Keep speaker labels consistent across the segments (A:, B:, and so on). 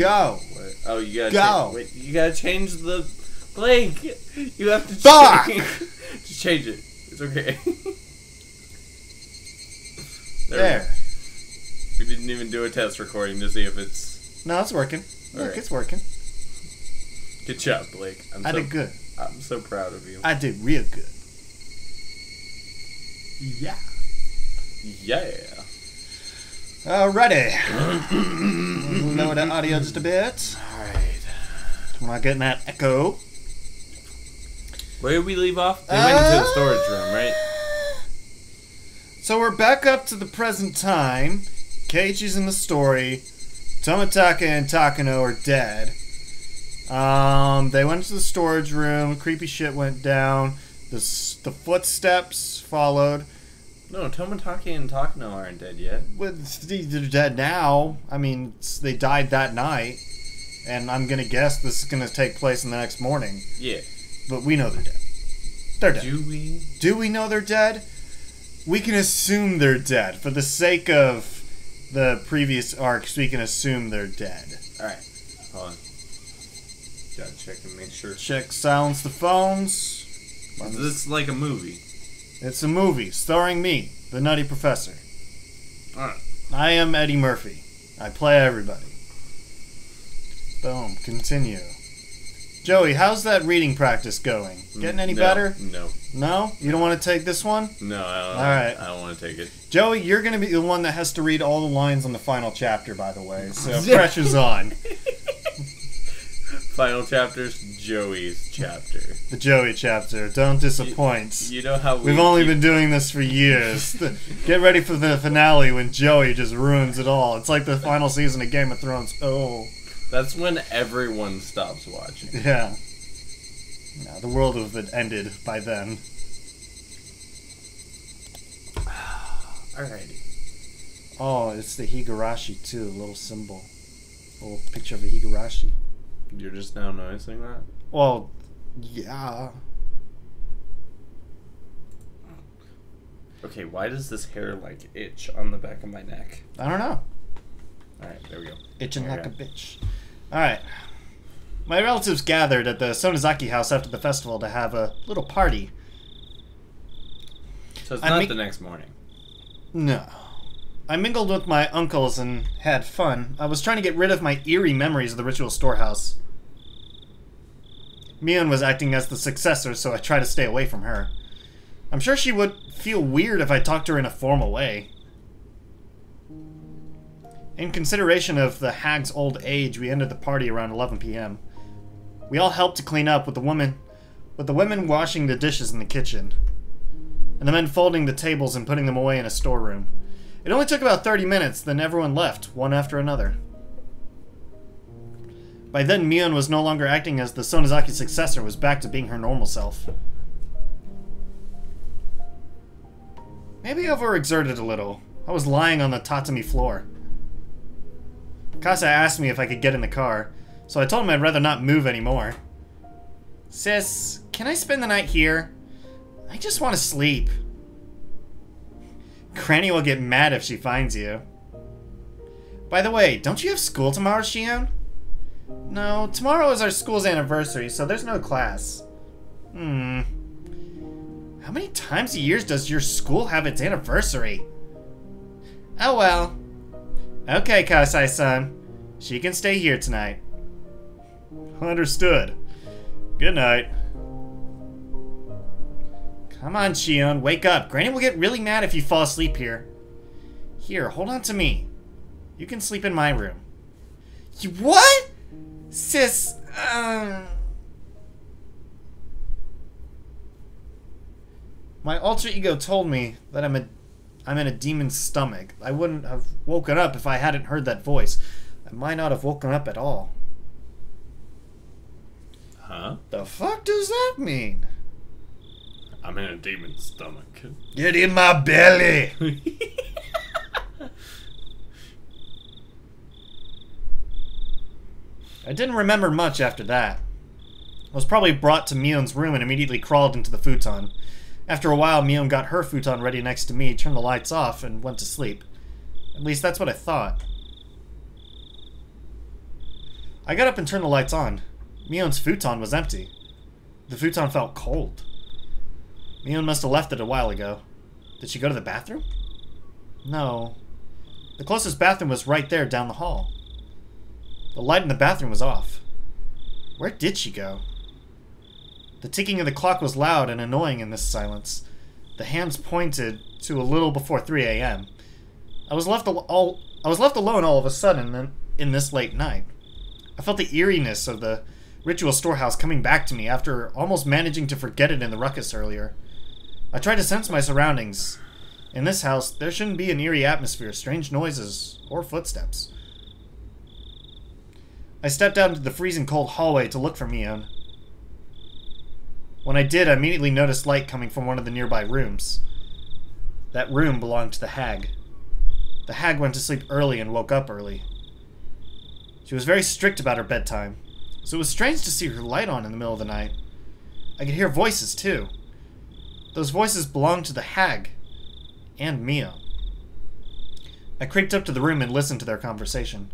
A: Go.
B: What? Oh, you gotta
A: Go.
B: Wait, you gotta change the Blake. You have to
A: Fuck!
B: Just change it. It's okay.
A: There.
B: We didn't even do a test recording to see if it's...
A: No, it's working. Look,
B: right.
A: it's working.
B: Good job, Blake.
A: I did good.
B: I'm so proud of you.
A: I did real good. Yeah.
B: Yeah.
A: Alrighty. Lower the audio just a bit.
B: Alright.
A: We're not getting that echo.
B: Where did we leave off? They went into the storage room, right?
A: So we're back up to the present time. Keiichi's in the story. Tomitaka and Takano are dead. They went to the storage room. Creepy shit went down. The footsteps followed.
B: No, Tomitaka and Takano aren't dead yet.
A: They're dead now. I mean, they died that night. And I'm gonna guess this is gonna take place in the next morning.
B: Yeah.
A: But we know they're dead. They're dead.
B: Do we?
A: Do we know they're dead? We can assume they're dead. For the sake of the previous arcs, we can assume they're dead.
B: Alright. Hold on. Gotta check and make sure.
A: Check, silence the phones.
B: Is this like a movie?
A: It's a movie starring me, the Nutty Professor.
B: Alright.
A: I am Eddie Murphy. I play everybody. Boom. Continue. Joey, how's that reading practice going? Getting any better?
B: No.
A: No? You don't want to take this one?
B: No, I don't.
A: Alright.
B: I don't want to take it.
A: Joey, you're going to be the one that has to read all the lines on the final chapter, by the way. So pressure's on.
B: Final chapter's Joey's chapter.
A: The Joey chapter. Don't disappoint.
B: You know how
A: We've only been doing this for years. Get ready for the finale when Joey just ruins it all. It's like the final season of Game of Thrones. Oh.
B: That's when everyone stops watching.
A: Yeah. No, the world would have ended by then.
B: Alrighty.
A: Oh, it's the Higurashi too. A little symbol. A little picture of a Higurashi.
B: You're just now noticing that?
A: Well, yeah.
B: Okay, why does this hair, like, itch on the back of my neck?
A: I don't know.
B: Alright, there we go.
A: Itching like a bitch. Alright. My relatives gathered at the Sonozaki house after the festival to have a little party.
B: So it's not the next morning?
A: No. I mingled with my uncles and had fun. I was trying to get rid of my eerie memories of the ritual storehouse. Mion was acting as the successor, so I tried to stay away from her. I'm sure she would feel weird if I talked to her in a formal way. In consideration of the hag's old age, we ended the party around 11 p.m. We all helped to clean up with the women washing the dishes in the kitchen, and the men folding the tables and putting them away in a storeroom. It only took about 30 minutes, then everyone left, one after another. By then, Mion was no longer acting as the Sonozaki successor, was back to being her normal self. Maybe I overexerted a little. I was lying on the tatami floor. Kasa asked me if I could get in the car, so I told him I'd rather not move anymore. Sis, can I spend the night here? I just want to sleep. Granny will get mad if she finds you. By the way, don't you have school tomorrow, Shion? No, tomorrow is our school's anniversary, so there's no class. How many times a year does your school have its anniversary? Oh well. Okay, Kasai-san. She can stay here tonight. Understood. Good night. Come on, Shion, wake up. Granny will get really mad if you fall asleep here. Here, hold on to me. You can sleep in my room. You what? Sis, My alter ego told me that I'm in a demon's stomach. I wouldn't have woken up if I hadn't heard that voice. I might not have woken up at all.
B: Huh?
A: The fuck does that mean?
B: I'm in a demon's stomach.
A: Get in my belly! I didn't remember much after that. I was probably brought to Mion's room and immediately crawled into the futon. After a while, Mion got her futon ready next to me, turned the lights off, and went to sleep. At least that's what I thought. I got up and turned the lights on. Mion's futon was empty. The futon felt cold. Mion must have left it a while ago. Did she go to the bathroom? No. The closest bathroom was right there down the hall. The light in the bathroom was off. Where did she go? The ticking of the clock was loud and annoying in this silence. The hands pointed to a little before 3 a.m. I was left alone all of a sudden in this late night. I felt the eeriness of the ritual storehouse coming back to me after almost managing to forget it in the ruckus earlier. I tried to sense my surroundings. In this house, there shouldn't be an eerie atmosphere, strange noises, or footsteps. I stepped out into the freezing cold hallway to look for Mion. When I did, I immediately noticed light coming from one of the nearby rooms. That room belonged to the hag. The hag went to sleep early and woke up early. She was very strict about her bedtime, so it was strange to see her light on in the middle of the night. I could hear voices, too. Those voices belonged to the hag and Mion. I creeped up to the room and listened to their conversation.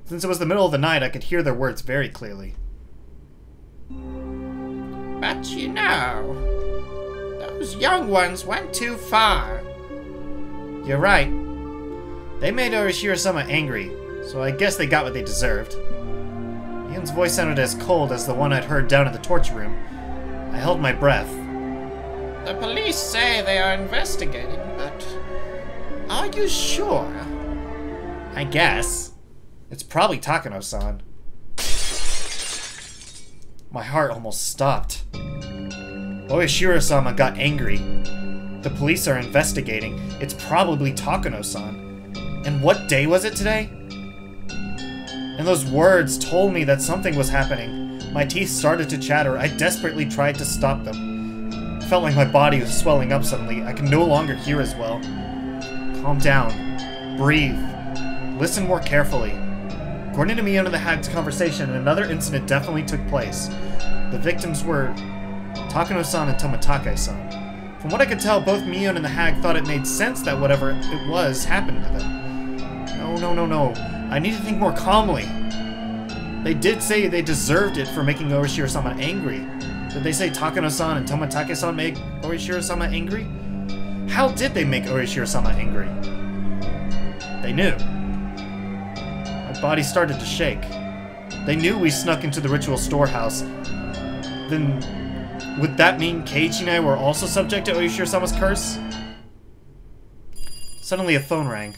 A: Since it was the middle of the night, I could hear their words very clearly.
C: But you know, those young ones went too far.
A: You're right. They made Orishiro-sama angry, so I guess they got what they deserved. Mion's voice sounded as cold as the one I'd heard down in the torture room. I held my breath.
C: The police say they are investigating, but are you sure?
A: I guess. It's probably Takano-san. My heart almost stopped. Orishiro-sama got angry. The police are investigating. It's probably Takano-san. And what day was it today? And those words told me that something was happening. My teeth started to chatter. I desperately tried to stop them. I felt like my body was swelling up suddenly. I could no longer hear as well. Calm down. Breathe. Listen more carefully. According to Mion and the hag's conversation, another incident definitely took place. The victims were Takano-san and Tomatake-san. From what I could tell, both Mion and the hag thought it made sense that whatever it was happened to them. No. I need to think more calmly. They did say they deserved it for making Orishiro-sama angry. Did they say Takano-san and Tomatake-san made Orishiro-sama angry? How did they make Orishiro-sama angry? They knew. My body started to shake. They knew we snuck into the ritual storehouse. Then, would that mean Keiichi and I were also subject to Orishiro-sama's curse? Suddenly a phone rang.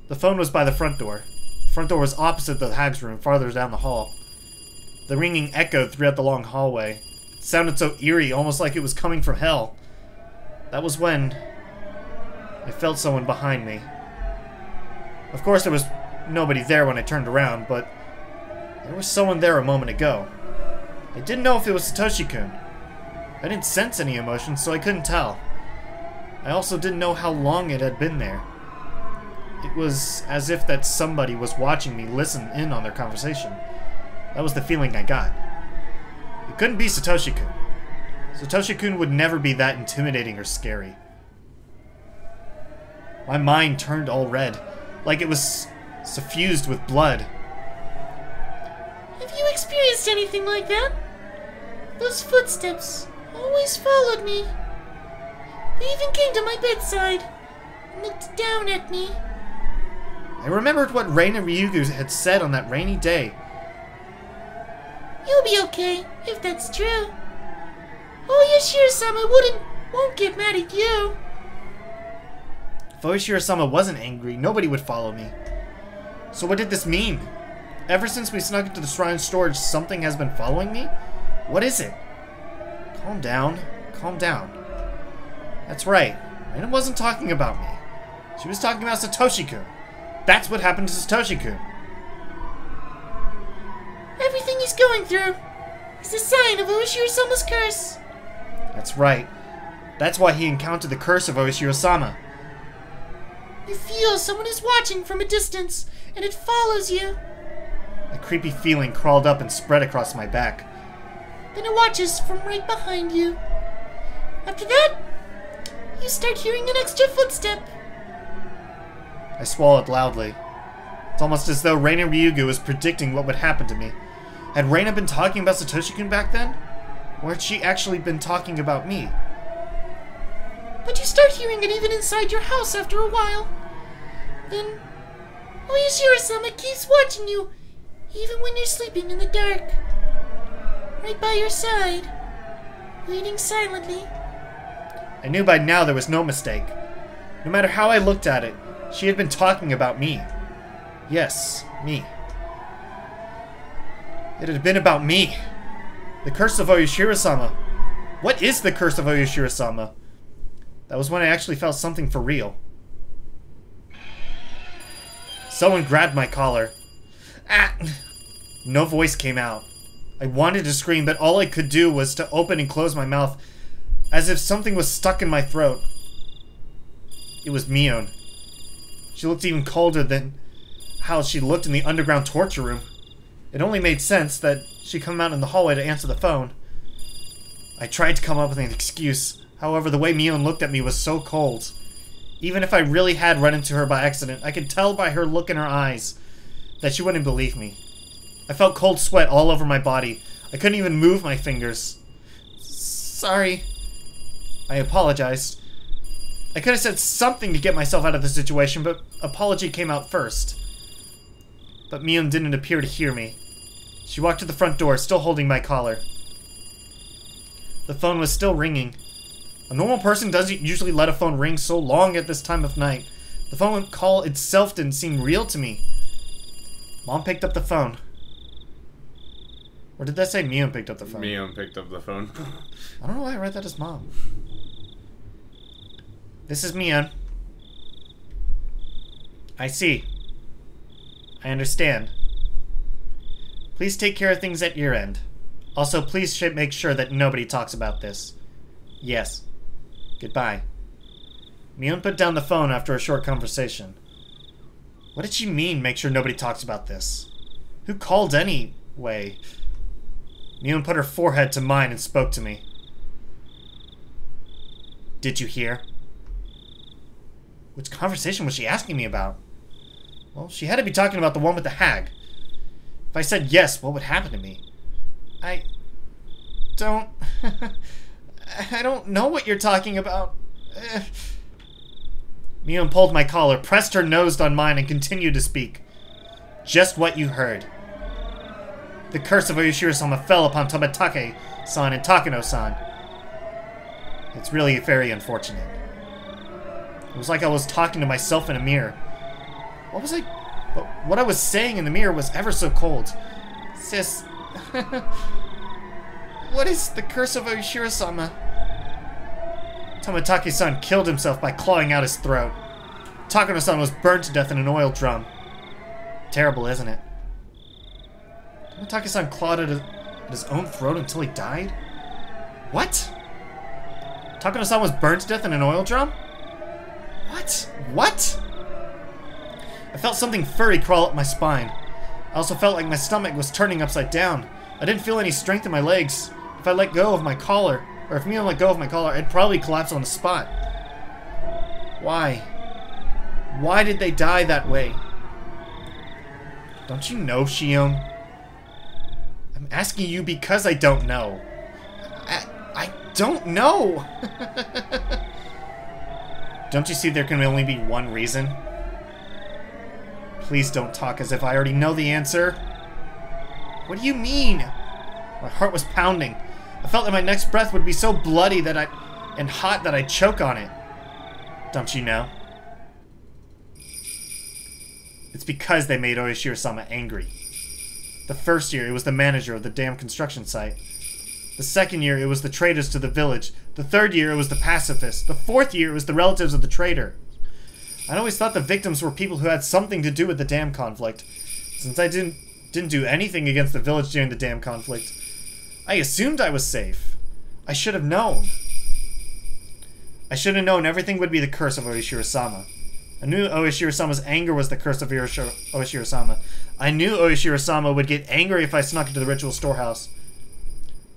A: The phone was by the front door. The front door was opposite the hag's room, farther down the hall. The ringing echoed throughout the long hallway. It sounded so eerie, almost like it was coming from hell. That was when I felt someone behind me. Of course, there was nobody there when I turned around, but there was someone there a moment ago. I didn't know if it was Satoshi-kun. I didn't sense any emotion, so I couldn't tell. I also didn't know how long it had been there. It was as if that somebody was watching me listen in on their conversation. That was the feeling I got. It couldn't be Satoshi-kun. Satoshi-kun would never be that intimidating or scary. My mind turned all red, like it was suffused with blood.
D: Have you experienced anything like that? Those footsteps always followed me. They even came to my bedside and looked down at me.
A: I remembered what Reina Ryugu had said on that rainy day.
D: You'll be okay, if that's true. Oh, Yashiro-sama won't get mad at you.
A: If Oishiro-sama wasn't angry, nobody would follow me. So what did this mean? Ever since we snuck into the shrine storage, something has been following me? What is it? Calm down. Calm down. That's right. Reina wasn't talking about me. She was talking about Satoshi-kun. That's what happened to Satoshi-kun.
D: Everything he's going through is a sign of Oishiro-sama's curse.
A: That's right. That's why he encountered the curse of Oishiro-sama.
D: You feel someone is watching from a distance, and it follows you.
A: A creepy feeling crawled up and spread across my back.
D: Then it watches from right behind you. After that, you start hearing an extra footstep.
A: I swallowed loudly. It's almost as though Reina Ryugu was predicting what would happen to me. Had Reina been talking about Satoshi-kun back then? Or had she actually been talking about me?
D: But you start hearing it even inside your house after a while. Then, Oyashiro-sama keeps watching you, even when you're sleeping in the dark. Right by your side, waiting silently.
A: I knew by now there was no mistake. No matter how I looked at it, she had been talking about me. Yes, me. It had been about me. The curse of Oyashiro-sama. What is the curse of Oyashiro-sama? That was when I actually felt something for real. Someone grabbed my collar. Ah! No voice came out. I wanted to scream, but all I could do was to open and close my mouth, as if something was stuck in my throat. It was Mion. She looked even colder than how she looked in the underground torture room. It only made sense that she'd come out in the hallway to answer the phone. I tried to come up with an excuse. However, the way Mion looked at me was so cold. Even if I really had run into her by accident, I could tell by her look in her eyes that she wouldn't believe me. I felt cold sweat all over my body. I couldn't even move my fingers. Sorry. I apologized. I could have said something to get myself out of the situation, but apology came out first. But Mion didn't appear to hear me. She walked to the front door, still holding my collar. The phone was still ringing. A normal person doesn't usually let a phone ring so long at this time of night. The phone call itself didn't seem real to me. Mom picked up the phone. Or did that say Mion picked up the phone?
B: Mion picked up the phone.
A: I don't know why I read that as Mom. This is Mion. I see. I understand. Please take care of things at your end. Also, please make sure that nobody talks about this. Yes. Goodbye. Mion put down the phone after a short conversation. What did she mean, make sure nobody talks about this? Who called anyway? Mion put her forehead to mine and spoke to me. Did you hear? Which conversation was she asking me about? Well, she had to be talking about the one with the hag. If I said yes, what would happen to me? I don't know what you're talking about. Mion pulled my collar, pressed her nose on mine, and continued to speak. Just what you heard. The curse of Oyashiro-sama fell upon Tomatake-san and Takano-san. It's really very unfortunate. It was like I was talking to myself in a mirror. But what I was saying in the mirror was ever so cold. Sis, what is the curse of Oyashiro-sama? Tomatake-san killed himself by clawing out his throat. Takano-san was burned to death in an oil drum. Terrible, isn't it? Tomatake-san clawed at his own throat until he died? What? Takano-san was burned to death in an oil drum? What? I felt something furry crawl up my spine. I also felt like my stomach was turning upside down. I didn't feel any strength in my legs. If I let go of my collar, or if Mion let go of my collar, I'd probably collapse on the spot. Why? Why did they die that way? Don't you know, Shion? I'm asking you because I don't know. I don't know! Don't you see there can only be one reason? Please don't talk as if I already know the answer. What do you mean? My heart was pounding. I felt that my next breath would be so bloody and hot that I'd choke on it. Don't you know? It's because they made Oyashiro-sama angry. The first year, it was the manager of the damn construction site. The second year, it was the traitors to the village. The third year, it was the pacifists. The fourth year, it was the relatives of the traitor. I'd always thought the victims were people who had something to do with the dam conflict. Since I didn't do anything against the village during the dam conflict, I assumed I was safe. I should have known. I should have known everything would be the curse of Oyashiro-sama. I knew Oyashiro-sama's anger was the curse of Oyashiro-sama. I knew Oyashiro-sama would get angry if I snuck into the ritual storehouse.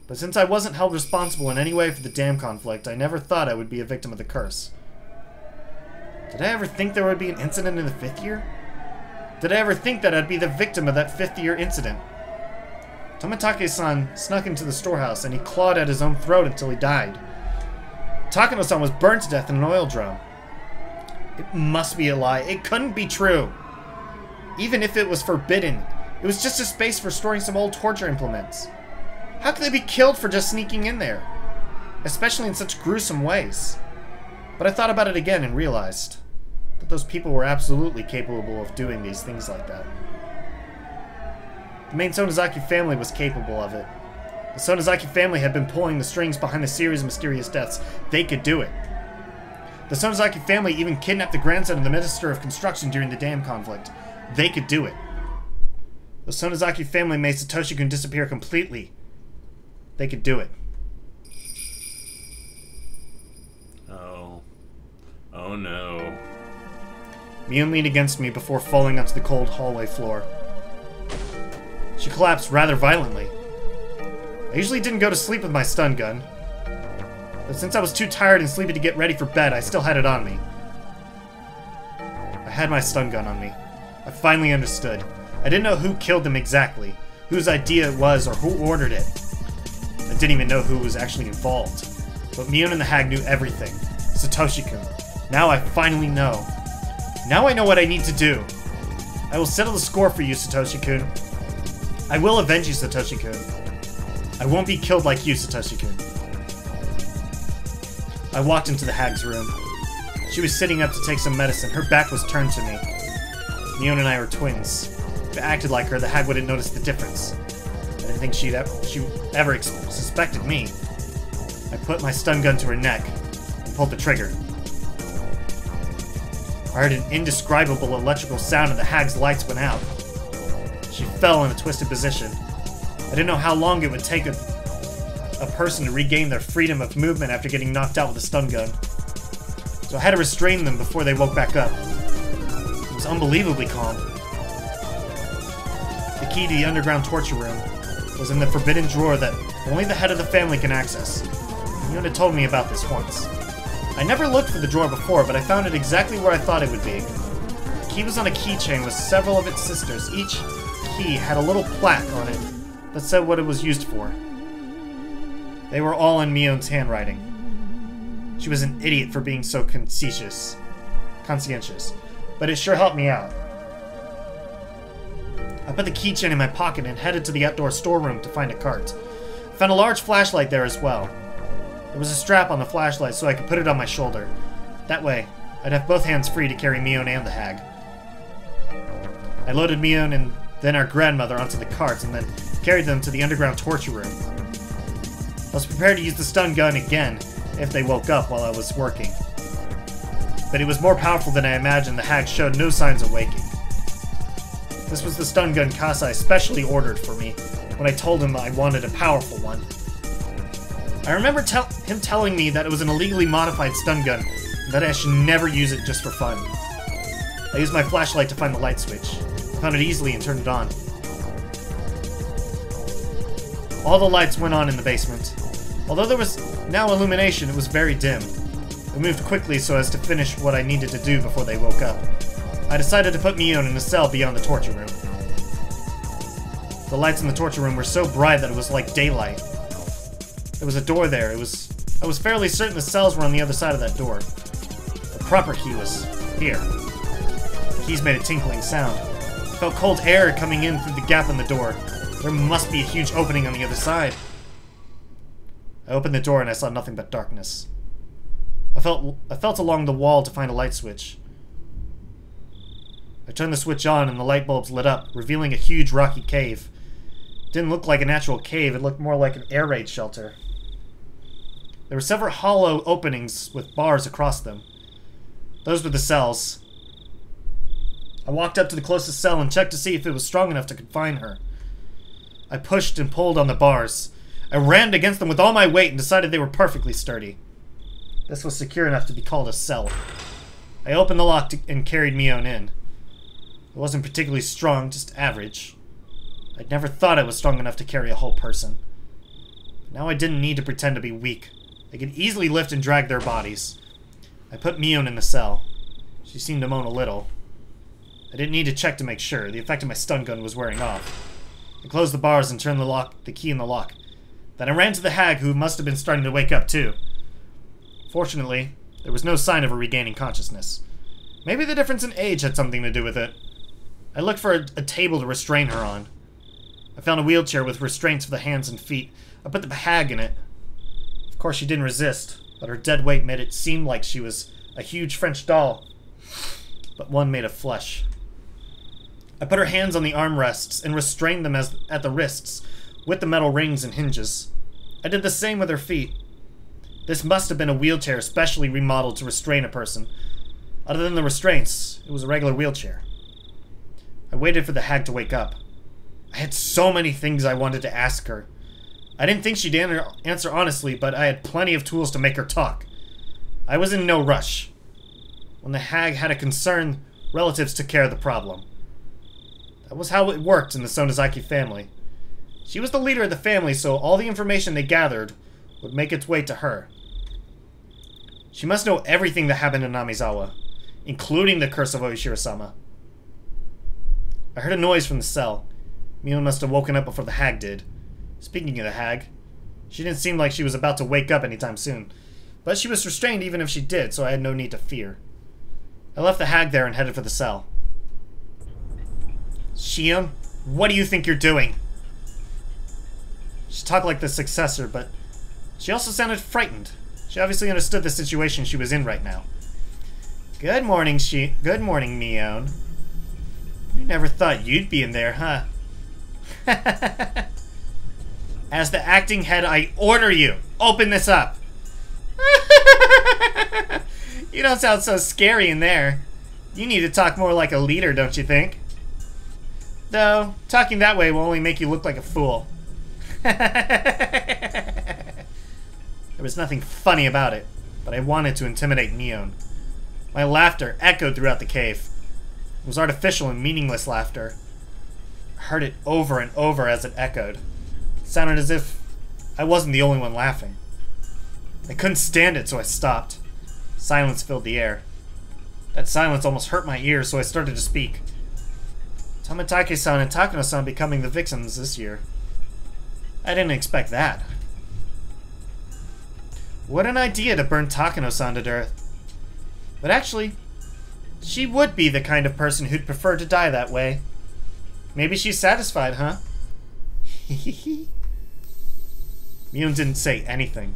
A: But since I wasn't held responsible in any way for the dam conflict, I never thought I would be a victim of the curse. Did I ever think there would be an incident in the 5th year? Did I ever think that I'd be the victim of that 50-year incident? Tomitake-san snuck into the storehouse and he clawed at his own throat until he died. Takano-san was burned to death in an oil drum. It must be a lie. It couldn't be true. Even if it was forbidden, it was just a space for storing some old torture implements. How could they be killed for just sneaking in there? Especially in such gruesome ways. But I thought about it again and realized that those people were absolutely capable of doing these things like that. The main Sonozaki family was capable of it. The Sonozaki family had been pulling the strings behind a series of mysterious deaths. They could do it. The Sonozaki family even kidnapped the grandson of the Minister of Construction during the dam conflict. They could do it. The Sonozaki family made Satoshi-kun disappear completely. They could do it.
B: Oh. Oh no.
A: Mion leaned against me before falling onto the cold hallway floor. She collapsed rather violently. I usually didn't go to sleep with my stun gun, but since I was too tired and sleepy to get ready for bed, I still had it on me. I had my stun gun on me. I finally understood. I didn't know who killed them exactly, whose idea it was, or who ordered it. I didn't even know who was actually involved. But Mion and the hag knew everything. Satoshi-kun. Now I finally know. Now I know what I need to do. I will settle the score for you, Satoshi-kun. I will avenge you, Satoshi-kun. I won't be killed like you, Satoshi-kun. I walked into the hag's room. She was sitting up to take some medicine. Her back was turned to me. Mion and I were twins. If I acted like her, the hag wouldn't notice the difference. I didn't think she ever suspected me. I put my stun gun to her neck and pulled the trigger. I heard an indescribable electrical sound and the hag's lights went out. She fell in a twisted position. I didn't know how long it would take a person to regain their freedom of movement after getting knocked out with a stun gun. So I had to restrain them before they woke back up. It was unbelievably calm. The key to the underground torture room was in the forbidden drawer that only the head of the family can access. Mion had told me about this once. I never looked for the drawer before, but I found it exactly where I thought it would be. The key was on a keychain with several of its sisters. Each key had a little plaque on it that said what it was used for. They were all in Mion's handwriting. She was an idiot for being so conscientious, but it sure helped me out. I put the keychain in my pocket and headed to the outdoor storeroom to find a cart. I found a large flashlight there as well. There was a strap on the flashlight so I could put it on my shoulder. That way, I'd have both hands free to carry Mion and the hag. I loaded Mion and then our grandmother onto the cart and then carried them to the underground torture room. I was prepared to use the stun gun again if they woke up while I was working. But it was more powerful than I imagined. The hag showed no signs of waking. This was the stun gun Kasai specially ordered for me when I told him I wanted a powerful one. I remember him telling me that it was an illegally modified stun gun and that I should never use it just for fun. I used my flashlight to find the light switch. I found it easily and turned it on. All the lights went on in the basement. Although there was now illumination, it was very dim. I moved quickly so as to finish what I needed to do before they woke up. I decided to put Mion in a cell beyond the torture room. The lights in the torture room were so bright that it was like daylight. There was a door there. I was fairly certain the cells were on the other side of that door. The proper key was here. The keys made a tinkling sound. I felt cold air coming in through the gap in the door. There must be a huge opening on the other side. I opened the door and I saw nothing but darkness. I felt along the wall to find a light switch. I turned the switch on and the light bulbs lit up, revealing a huge rocky cave. It didn't look like an actual cave, it looked more like an air raid shelter. There were several hollow openings with bars across them. Those were the cells. I walked up to the closest cell and checked to see if it was strong enough to confine her. I pushed and pulled on the bars. I rammed against them with all my weight and decided they were perfectly sturdy. This was secure enough to be called a cell. I opened the lock and carried Mion in. It wasn't particularly strong, just average. I'd never thought I was strong enough to carry a whole person. But now I didn't need to pretend to be weak. I could easily lift and drag their bodies. I put Mion in the cell. She seemed to moan a little. I didn't need to check to make sure. The effect of my stun gun was wearing off. I closed the bars and turned the key in the lock. Then I ran to the hag, who must have been starting to wake up too. Fortunately, there was no sign of her regaining consciousness. Maybe the difference in age had something to do with it. I looked for a table to restrain her on. I found a wheelchair with restraints for the hands and feet. I put the hag in it. Of course, she didn't resist, but her dead weight made it seem like she was a huge French doll, but one made of flesh. I put her hands on the armrests and restrained them at the wrists with the metal rings and hinges. I did the same with her feet. This must have been a wheelchair specially remodeled to restrain a person. Other than the restraints, it was a regular wheelchair. I waited for the hag to wake up. I had so many things I wanted to ask her. I didn't think she'd answer honestly, but I had plenty of tools to make her talk. I was in no rush. When the hag had a concern, relatives took care of the problem. That was how it worked in the Sonozaki family. She was the leader of the family, so all the information they gathered would make its way to her. She must know everything that happened in Namizawa, including the curse of Oishiro-sama. I heard a noise from the cell. Mion must have woken up before the hag did. Speaking of the hag, she didn't seem like she was about to wake up anytime soon. But she was restrained even if she did, so I had no need to fear. I left the hag there and headed for the cell. Shion, what do you think you're doing? She talked like the successor, but she also sounded frightened. She obviously understood the situation she was in right now. Good morning, Mion. You never thought you'd be in there, huh? As the acting head, I order you, open this up. You don't sound so scary in there. You need to talk more like a leader, don't you think? Though, talking that way will only make you look like a fool. There was nothing funny about it, but I wanted to intimidate Mion. My laughter echoed throughout the cave. It was artificial and meaningless laughter. I heard it over and over as it echoed. It sounded as if I wasn't the only one laughing. I couldn't stand it, so I stopped. Silence filled the air. That silence almost hurt my ears, so I started to speak. Tomitake-san and Takano-san becoming the victims this year. I didn't expect that. What an idea to burn Takano-san to death. But actually, she would be the kind of person who'd prefer to die that way. Maybe she's satisfied, huh? Mion didn't say anything.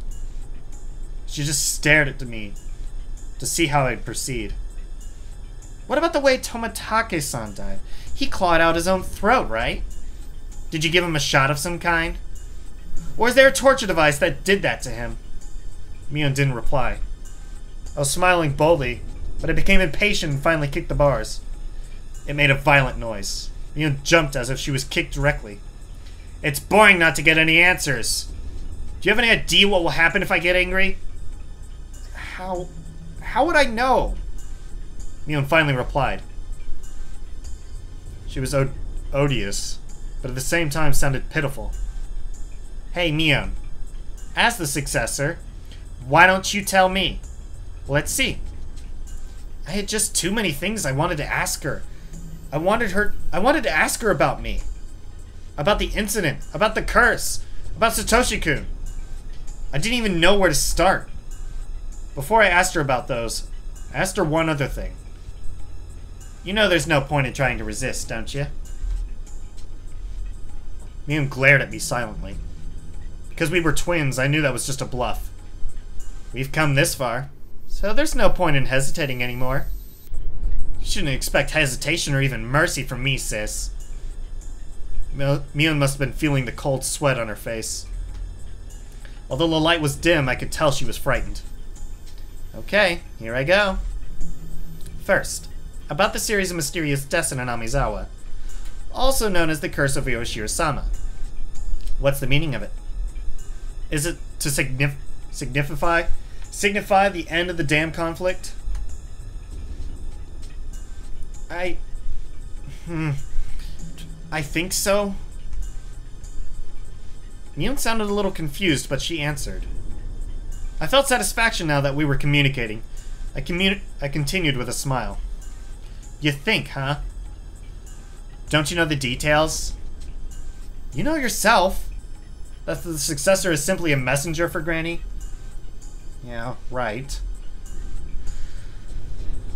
A: She just stared at me to see how I'd proceed. What about the way Tomitake-san died? He clawed out his own throat, right? Did you give him a shot of some kind? Or is there a torture device that did that to him? Mion didn't reply. I was smiling boldly, but I became impatient and finally kicked the bars. It made a violent noise. Mion jumped as if she was kicked directly. It's boring not to get any answers. Do you have any idea what will happen if I get angry? How would I know? Mion finally replied. She was odious, but at the same time sounded pitiful. Hey, Mion. As the successor, why don't you tell me? Let's see. I had just too many things I wanted to ask her. I wanted to ask her about me. About the incident, about the curse, about Satoshi-kun. I didn't even know where to start. Before I asked her about those, I asked her one other thing. You know there's no point in trying to resist, don't you? Mion glared at me silently. Because we were twins, I knew that was just a bluff. We've come this far, so there's no point in hesitating anymore. You shouldn't expect hesitation or even mercy from me, sis. Mion must have been feeling the cold sweat on her face. Although the light was dim, I could tell she was frightened. Okay, here I go. First, about the series of mysterious deaths in Namizawa, also known as the Curse of Yoshiro-sama. What's the meaning of it? Is it to signify the end of the dam conflict? I think so. Mion sounded a little confused, but she answered. I felt satisfaction now that we were communicating. I continued with a smile. You think, huh? Don't you know the details? You know yourself that the successor is simply a messenger for Granny. Yeah, right.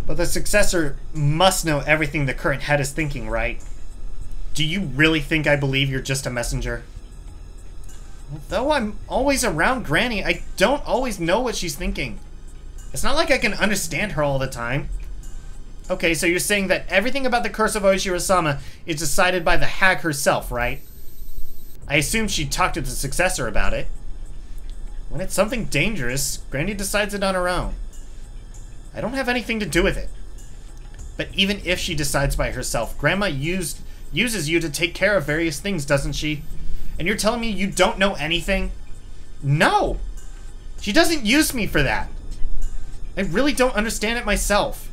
A: But the successor must know everything the current head is thinking, right? Do you really think I believe you're just a messenger? Although I'm always around Granny, I don't always know what she's thinking. It's not like I can understand her all the time. Okay, so you're saying that everything about the curse of Oshiro-sama is decided by the hag herself, right? I assume she talked to the successor about it. When it's something dangerous, Granny decides it on her own. I don't have anything to do with it. But even if she decides by herself, Grandma uses you to take care of various things, doesn't she? And you're telling me you don't know anything? No! She doesn't use me for that. I really don't understand it myself.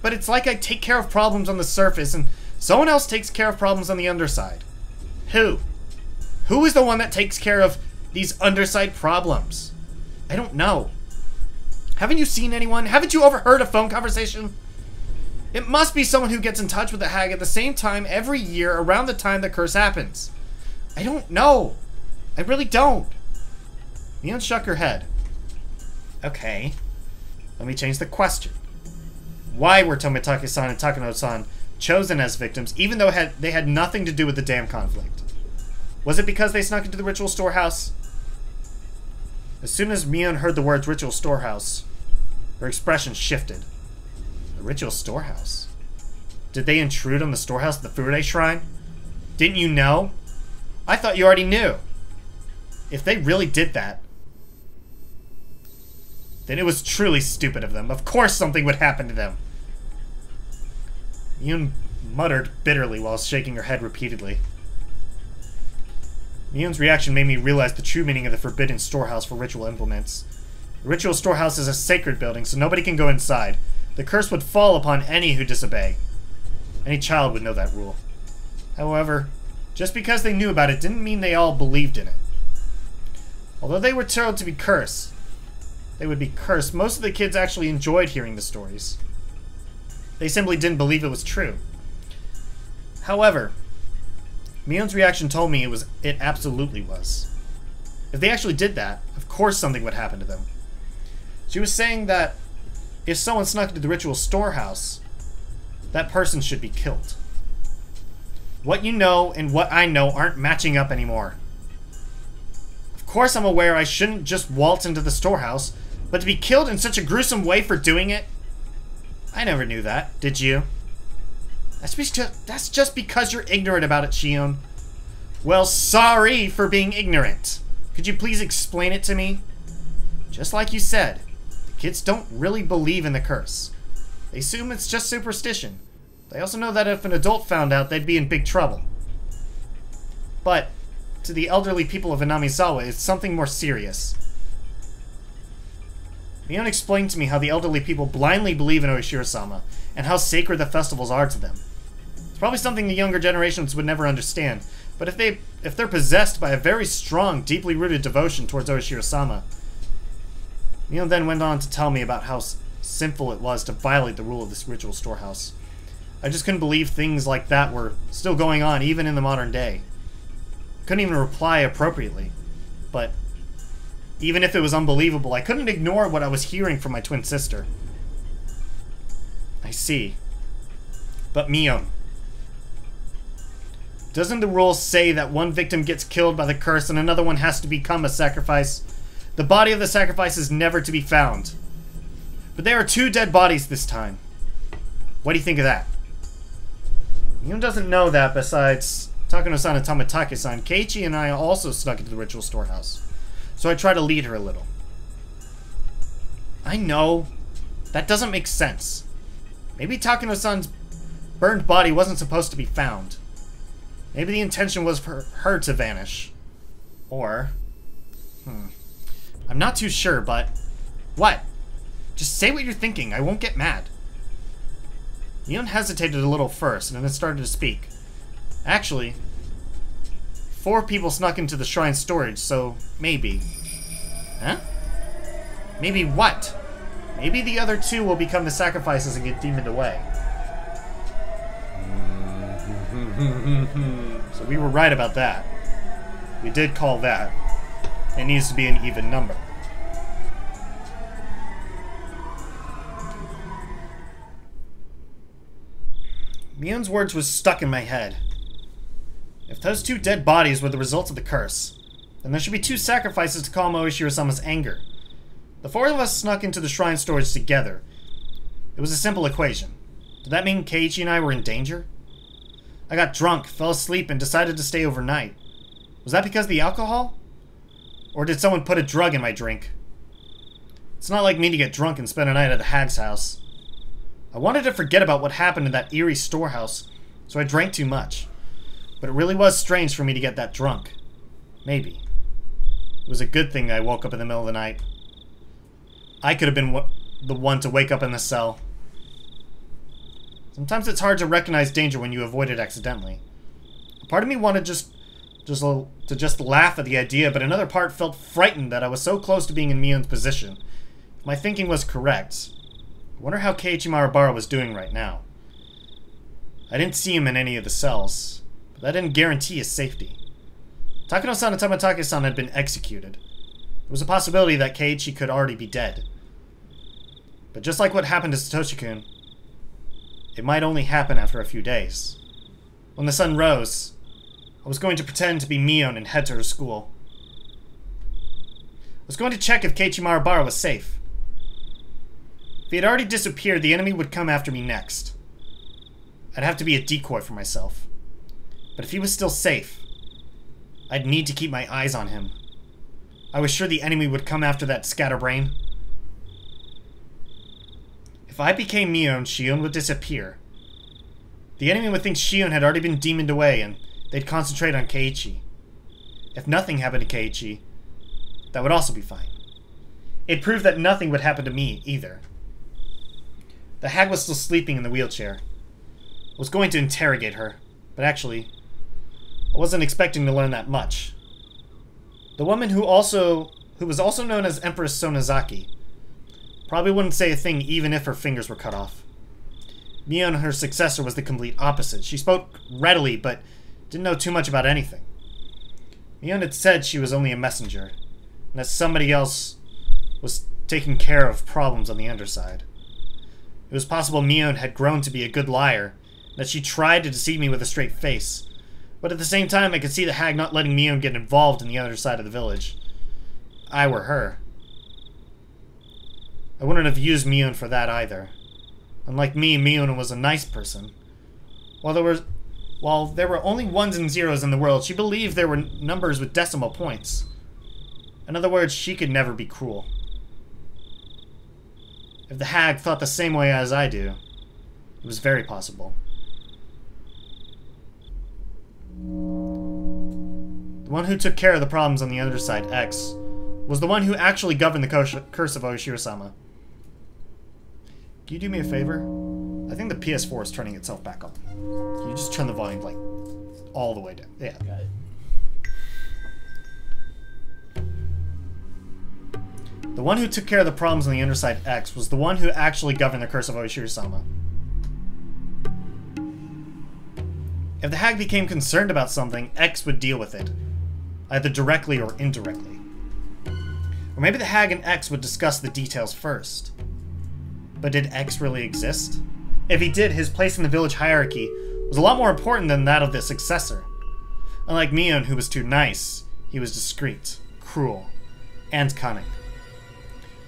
A: But it's like I take care of problems on the surface and someone else takes care of problems on the underside. Who? Who is the one that takes care of these underside problems? I don't know. Haven't you seen anyone? Haven't you overheard a phone conversation? It must be someone who gets in touch with the hag at the same time every year around the time the curse happens. I don't know. I really don't. Mion shook her head. Okay. Let me change the question. Why were Tomitake-san and Takano-san chosen as victims, even though they had nothing to do with the dam conflict? Was it because they snuck into the ritual storehouse? As soon as Mion heard the words ritual storehouse, her expression shifted. The ritual storehouse? Did they intrude on the storehouse at the Furei Shrine? Didn't you know? I thought you already knew. If they really did that, then it was truly stupid of them. Of course something would happen to them. Mion muttered bitterly while shaking her head repeatedly. Mion's reaction made me realize the true meaning of the forbidden storehouse for ritual implements. The ritual storehouse is a sacred building, so nobody can go inside. The curse would fall upon any who disobey. Any child would know that rule. However, just because they knew about it didn't mean they all believed in it. Although they were told to be cursed, most of the kids actually enjoyed hearing the stories. They simply didn't believe it was true. However, Mion's reaction told me it absolutely was. If they actually did that, of course something would happen to them. She was saying that if someone snuck into the ritual storehouse, that person should be killed. What you know and what I know aren't matching up anymore. Of course I'm aware I shouldn't just waltz into the storehouse, but to be killed in such a gruesome way for doing it? I never knew that, did you? That's just because you're ignorant about it, Shion. Well, sorry for being ignorant. Could you please explain it to me? Just like you said, the kids don't really believe in the curse. They assume it's just superstition. They also know that if an adult found out, they'd be in big trouble. But to the elderly people of Inamizawa, it's something more serious. Mion explained to me how the elderly people blindly believe in Oshiro-sama, and how sacred the festivals are to them. It's probably something the younger generations would never understand, but if they're possessed by a very strong, deeply rooted devotion towards Oshiro-sama. Mion then went on to tell me about how sinful it was to violate the rule of this ritual storehouse. I just couldn't believe things like that were still going on, even in the modern day. Couldn't even reply appropriately. But even if it was unbelievable, I couldn't ignore what I was hearing from my twin sister. I see. But Mion, doesn't the rule say that one victim gets killed by the curse and another one has to become a sacrifice? The body of the sacrifice is never to be found. But there are 2 dead bodies this time. What do you think of that? Mion doesn't know that besides Takano-san and Tomitake-san, Keiichi and I also snuck into the ritual storehouse. So I try to lead her a little. I know. That doesn't make sense. Maybe Takano-san's burned body wasn't supposed to be found. Maybe the intention was for her to vanish. Or... I'm not too sure, but... What? Just say what you're thinking. I won't get mad. Mion hesitated a little first, and then started to speak. Actually, 4 people snuck into the shrine storage, so maybe. Huh? Maybe what? Maybe the other 2 will become the sacrifices and get demoned away. So we were right about that. We did call that. It needs to be an even number. Mion's words was stuck in my head. If those two dead bodies were the results of the curse, then there should be two sacrifices to calm Oishiro-sama's anger. The four of us snuck into the shrine storage together. It was a simple equation. Did that mean Keiichi and I were in danger? I got drunk, fell asleep, and decided to stay overnight. Was that because of the alcohol? Or did someone put a drug in my drink? It's not like me to get drunk and spend a night at the hag's house. I wanted to forget about what happened in that eerie storehouse, so I drank too much. But it really was strange for me to get that drunk. Maybe. It was a good thing I woke up in the middle of the night. I could have been the one to wake up in the cell. Sometimes it's hard to recognize danger when you avoid it accidentally. A part of me wanted to just laugh at the idea, but another part felt frightened that I was so close to being in Mion's position. If my thinking was correct, I wonder how Keiichi Mahabara was doing right now. I didn't see him in any of the cells, but that didn't guarantee his safety. Takano-san and Tamatake-san had been executed. There was a possibility that Keiichi could already be dead. But just like what happened to Satoshi-kun, it might only happen after a few days. When the sun rose, I was going to pretend to be Mion and head to her school. I was going to check if Keiichi Mahabara was safe. If he had already disappeared, the enemy would come after me next. I'd have to be a decoy for myself. But if he was still safe, I'd need to keep my eyes on him. I was sure the enemy would come after that scatterbrain. If I became Mion, Shion would disappear. The enemy would think Shion had already been demoned away, and they'd concentrate on Keiichi. If nothing happened to Keiichi, that would also be fine. It proved that nothing would happen to me, either. The hag was still sleeping in the wheelchair. I was going to interrogate her, but actually, I wasn't expecting to learn that much. The woman who was also known as Empress Sonozaki probably wouldn't say a thing even if her fingers were cut off. Mion, her successor, was the complete opposite. She spoke readily, but didn't know too much about anything. Mion had said she was only a messenger, and that somebody else was taking care of problems on the underside. It was possible Mion had grown to be a good liar, and that she tried to deceive me with a straight face. But at the same time, I could see the hag not letting Mion get involved in the other side of the village. If I were her, I wouldn't have used Mion for that either. Unlike me, Mion was a nice person. While there were only ones and zeros in the world, she believed there were numbers with decimal points. In other words, she could never be cruel. If the hag thought the same way as I do, it was very possible. The one who took care of the problems on the other side, X, was the one who actually governed the curse of Oishiro-sama. Can you do me a favor? I think the PS4 is turning itself back on. Can you just turn the volume, like, all the way down? Yeah.
B: Got it.
A: The one who took care of the problems on the underside, X, was the one who actually governed the curse of Oishiro-sama. If the hag became concerned about something, X would deal with it, either directly or indirectly. Or maybe the hag and X would discuss the details first. But did X really exist? If he did, his place in the village hierarchy was a lot more important than that of the successor. Unlike Mion, who was too nice, he was discreet, cruel, and cunning.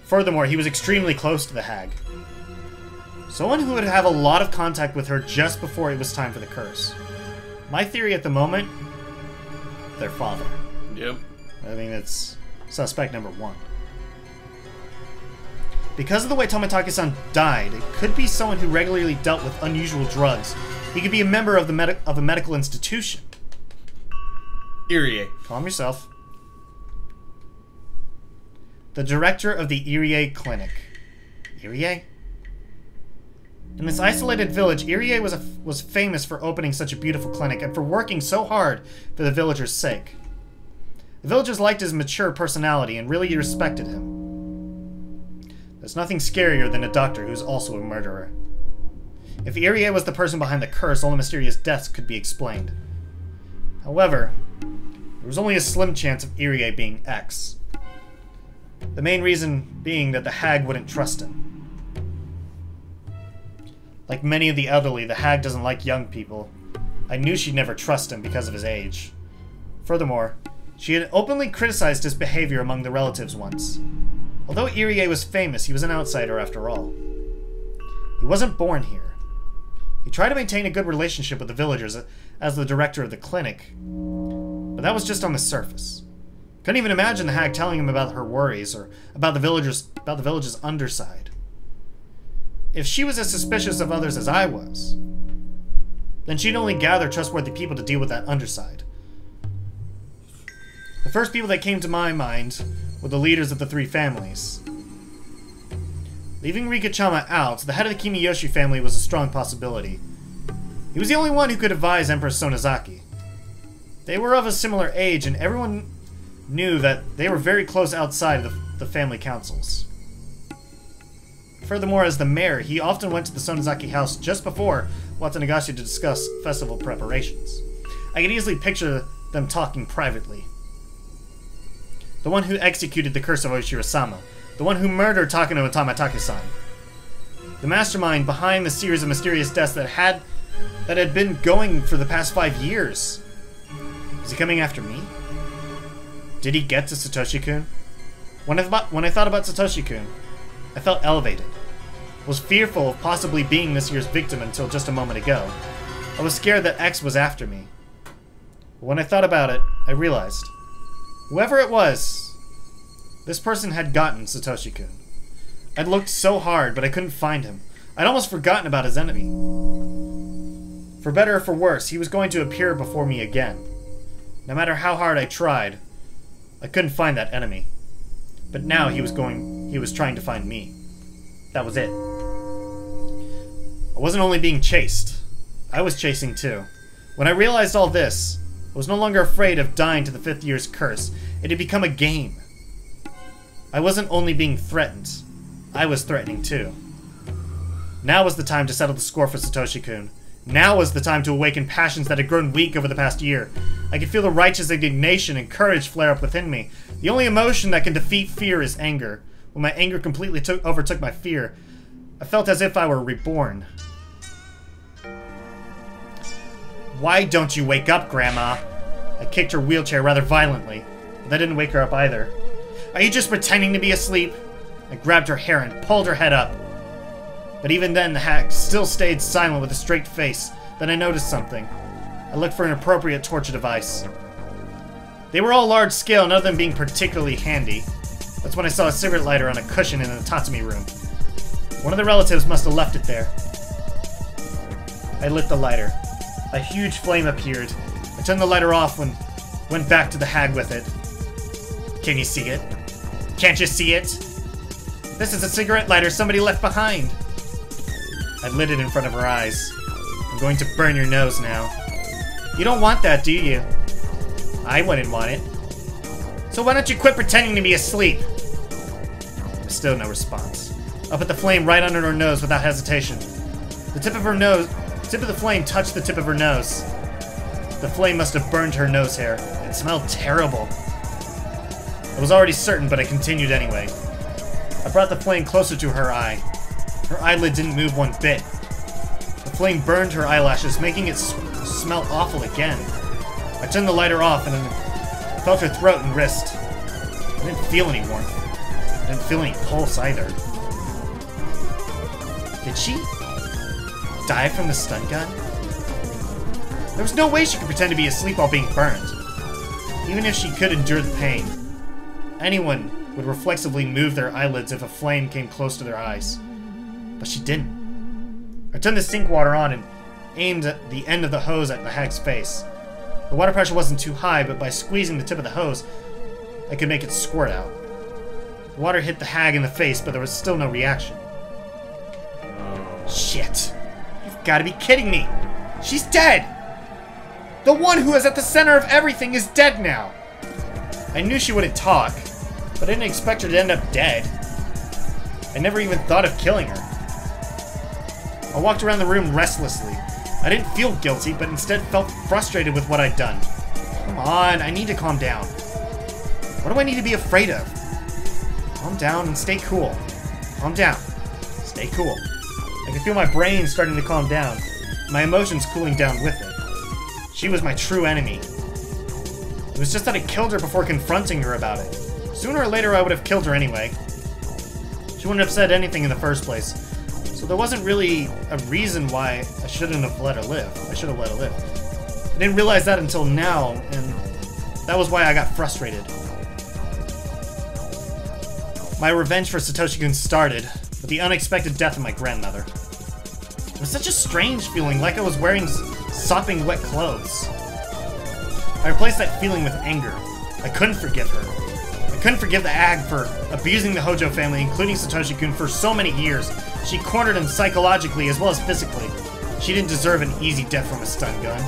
A: Furthermore, he was extremely close to the hag. Someone who would have a lot of contact with her just before it was time for the curse. My theory at the moment, their father.
B: Yep.
A: I mean, it's suspect number one. Because of the way Tamatake-san died, it could be someone who regularly dealt with unusual drugs. He could be a member of a medical institution.
B: Irie.
A: Calm yourself. The director of the Irie Clinic. Irie? In this isolated village, Irie was famous for opening such a beautiful clinic and for working so hard for the villagers' sake. The villagers liked his mature personality and really respected him. There's nothing scarier than a doctor who's also a murderer. If Irie was the person behind the curse, all the mysterious deaths could be explained. However, there was only a slim chance of Irie being X. The main reason being that the hag wouldn't trust him. Like many of the elderly, the hag doesn't like young people. I knew she'd never trust him because of his age. Furthermore, she had openly criticized his behavior among the relatives once. Although Irie was famous, he was an outsider after all. He wasn't born here. He tried to maintain a good relationship with the villagers as the director of the clinic, but that was just on the surface. Couldn't even imagine the hag telling him about her worries or about the village's underside. If she was as suspicious of others as I was, then she'd only gather trustworthy people to deal with that underside. The first people that came to my mind were the leaders of the three families. Leaving Rika-chama out, the head of the Kimiyoshi family was a strong possibility. He was the only one who could advise Empress Sonozaki. They were of a similar age, and everyone knew that they were very close outside of the family councils. Furthermore, as the mayor, he often went to the Sonozaki house just before Watanagashi to discuss festival preparations. I could easily picture them talking privately. The one who executed the curse of Oshiro-sama. The one who murdered Takano and Tamatake-san. The mastermind behind the series of mysterious deaths that had been going for the past 5 years. Is he coming after me? Did he get to Satoshi-kun? When I thought about Satoshi-kun, I felt elevated. I was fearful of possibly being this year's victim until just a moment ago. I was scared that X was after me. But when I thought about it, I realized, whoever it was, this person had gotten Satoshi-kun. I'd looked so hard, but I couldn't find him. I'd almost forgotten about his enemy. For better or for worse, he was going to appear before me again. No matter how hard I tried, I couldn't find that enemy. But now he was trying to find me. That was it. I wasn't only being chased. I was chasing too. When I realized all this, I was no longer afraid of dying to the 5th year's curse. It had become a game. I wasn't only being threatened. I was threatening too. Now was the time to settle the score for Satoshi-kun. Now was the time to awaken passions that had grown weak over the past year. I could feel the righteous indignation and courage flare up within me. The only emotion that can defeat fear is anger. When my anger completely overtook my fear, I felt as if I were reborn. Why don't you wake up, Grandma? I kicked her wheelchair rather violently, but that didn't wake her up either. Are you just pretending to be asleep? I grabbed her hair and pulled her head up. But even then, the hag still stayed silent with a straight face. Then I noticed something. I looked for an appropriate torture device. They were all large scale, none of them being particularly handy. That's when I saw a cigarette lighter on a cushion in the Tatsumi room. One of the relatives must have left it there. I lit the lighter. A huge flame appeared. I turned the lighter off and went back to the hag with it. Can you see it? Can't you see it? This is a cigarette lighter somebody left behind. I lit it in front of her eyes. I'm going to burn your nose now. You don't want that, do you? I wouldn't want it. So why don't you quit pretending to be asleep? There's still no response. I put the flame right under her nose without hesitation. The tip of the flame touched the tip of her nose. The flame must have burned her nose hair. It smelled terrible. I was already certain, but I continued anyway. I brought the flame closer to her eye. Her eyelid didn't move one bit. The flame burned her eyelashes, making it smell awful again. I turned the lighter off and then felt her throat and wrist. I didn't feel any warmth. I didn't feel any pulse either. Did she die from the stun gun? There was no way she could pretend to be asleep while being burned. Even if she could endure the pain, anyone would reflexively move their eyelids if a flame came close to their eyes. But she didn't. I turned the sink water on and aimed at the end of the hose at the hag's face. The water pressure wasn't too high, but by squeezing the tip of the hose, I could make it squirt out. The water hit the hag in the face, but there was still no reaction. Shit. You've got to be kidding me. She's dead. The one who is at the center of everything is dead now. I knew she wouldn't talk, but I didn't expect her to end up dead. I never even thought of killing her. I walked around the room restlessly. I didn't feel guilty, but instead felt frustrated with what I'd done. Come on, I need to calm down. What do I need to be afraid of? Calm down and stay cool. Calm down. Stay cool. I could feel my brain starting to calm down, my emotions cooling down with it. She was my true enemy. It was just that I killed her before confronting her about it. Sooner or later I would have killed her anyway. She wouldn't have said anything in the first place. So there wasn't really a reason why I shouldn't have let her live. I should have let her live. I didn't realize that until now, and that was why I got frustrated. My revenge for Satoshi-kun started with the unexpected death of my grandmother. It was such a strange feeling, like I was wearing sopping wet clothes. I replaced that feeling with anger. I couldn't forgive her. I couldn't forgive the Ag for abusing the Hojo family, including Satoshi-kun, for so many years. She cornered him psychologically as well as physically. She didn't deserve an easy death from a stun gun.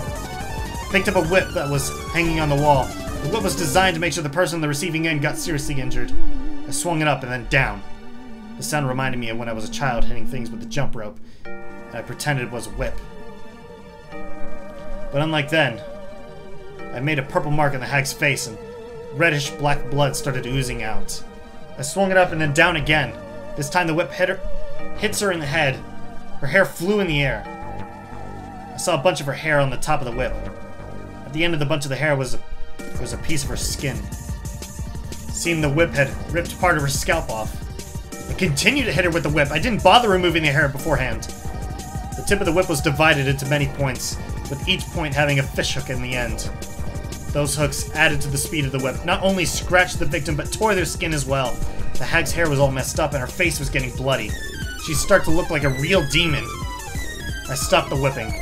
A: Picked up a whip that was hanging on the wall. The whip was designed to make sure the person on the receiving end got seriously injured. I swung it up and then down. The sound reminded me of when I was a child hitting things with a jump rope, and I pretended it was a whip. But unlike then, I made a purple mark on the hag's face and reddish black blood started oozing out. I swung it up and then down again. This time the whip hits her in the head. Her hair flew in the air. I saw a bunch of her hair on the top of the whip. At the end of the bunch of the hair was a piece of her skin. Seeing the whip had ripped part of her scalp off. I continued to hit her with the whip. I didn't bother removing the hair beforehand. The tip of the whip was divided into many points, with each point having a fishhook in the end. Those hooks, added to the speed of the whip, not only scratched the victim, but tore their skin as well. The hag's hair was all messed up, and her face was getting bloody. She started to look like a real demon. I stopped the whipping.